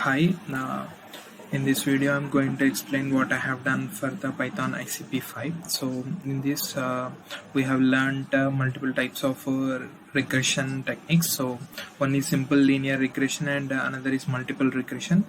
Hi, in this video I'm going to explain what I have done for the Python ICP5. So in this we have learned multiple types of regression techniques. So one is simple linear regression and another is multiple regression.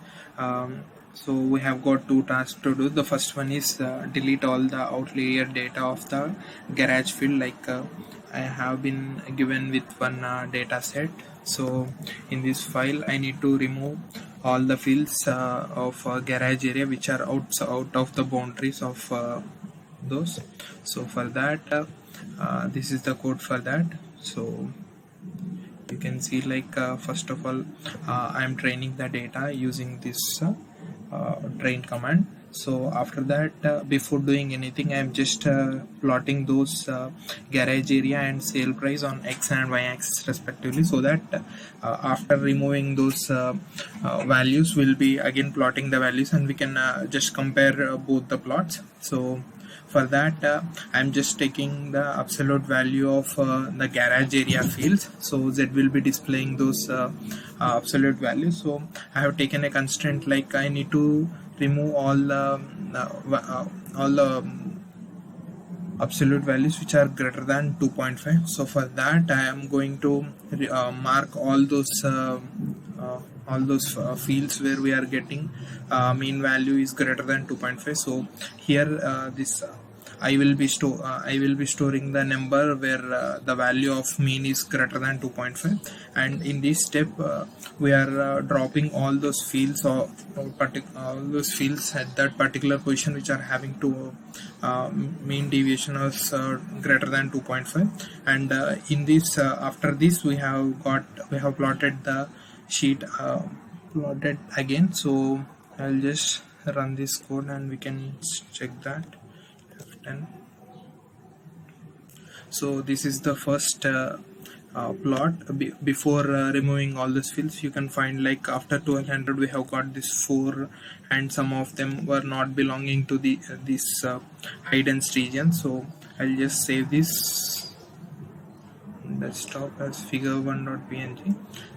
So we have got two tasks to do. The first one is delete all the outlier data of the garage field, like I have been given with one data set. So in this file I need to remove all the fields of garage area which are out of the boundaries of those. So for that this is the code for that. So you can see, like first of all I am training the data using this train command. So after that, before doing anything, I am just plotting those garage area and sale price on x and y axis respectively, so that after removing those values, we'll be again plotting the values and we can just compare both the plots. So for that I'm just taking the absolute value of the garage area fields, so that will be displaying those absolute values. So I have taken a constraint, like I need to remove all the absolute values which are greater than 2.5. so for that I am going to mark all those fields where we are getting mean value is greater than 2.5. so here this I will be storing the number where the value of mean is greater than 2.5, and in this step we are dropping all those fields or all those fields at that particular position which are having to mean deviation of greater than 2.5. and in this after this we have plotted the sheet plotted again. So I'll just run this code and we can check that. F10. So this is the first plot before removing all these fields. You can find, like after 1200 we have got this 4 and some of them were not belonging to the this high density region. So I'll just save this desktop as figure1.png,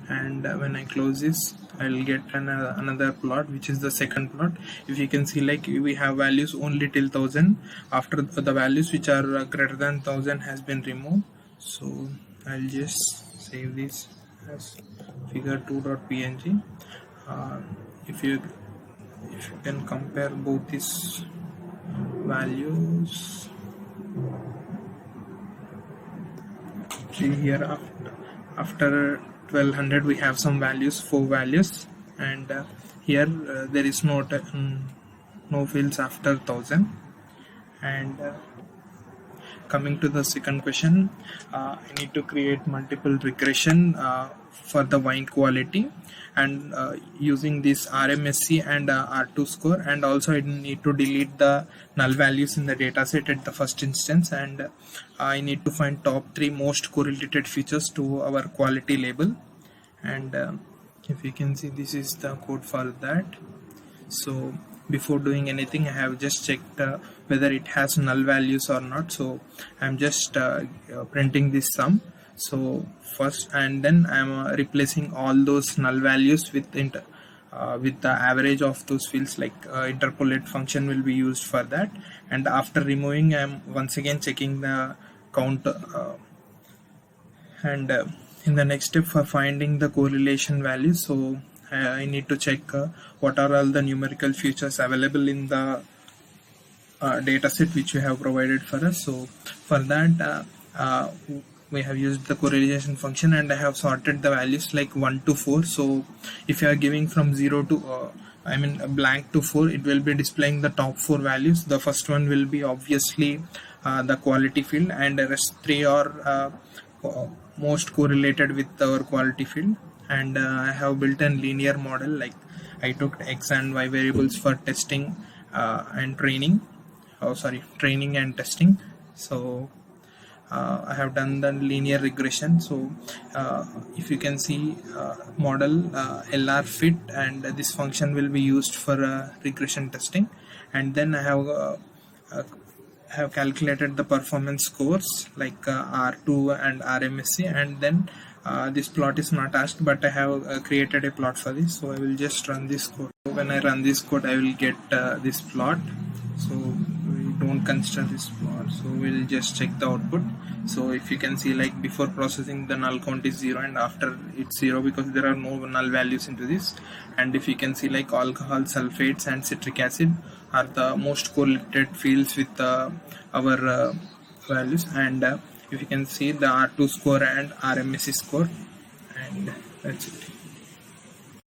and when I close this I'll get another plot, which is the second plot. If you can see, like we have values only till 1000. After the values which are greater than 1000 has been removed. So I'll just save this as figure2.png. If you can compare both these values, see here after 1200 we have some values, 4 values, and here there is no fields after 1000. and coming to the second question, I need to create multiple regression for the wine quality, and using this RMSE and R2 score, and also I need to delete the null values in the dataset at the first instance, and I need to find top 3 most correlated features to our quality label. And if you can see, this is the code for that. So before doing anything I have just checked whether it has null values or not. So I'm just printing this sum. So first, and then I'm replacing all those null values with the average of those fields, like interpolate function will be used for that. And after removing, I'm once again checking the count, and in the next step for finding the correlation values, so I need to check what are all the numerical features available in the dataset which you have provided for us. So for that we have used the correlation function, and I have sorted the values like 1 to 4. So if you are giving from 0 to blank to 4, it will be displaying the top 4 values. The first one will be obviously the quality field, and the rest 3 are most correlated with our quality field. And I have built a linear model, like I took x and y variables for testing and training and testing. So I have done the linear regression. So if you can see, model LR fit, and this function will be used for regression testing. And then I have calculated the performance scores, like R2 and RMSE, and then This plot is not asked, but I have created a plot for this, so I will just run this code. So when I run this code, I will get this plot. So we don't consider this plot, so we'll just check the output. So if you can see, like before processing, the null count is 0, and after it's 0 because there are no null values into this. And if you can see, like alcohol, sulfates and citric acid are the most correlated fields with our values. And if you can see the R2 score and RMSE score, and that's it.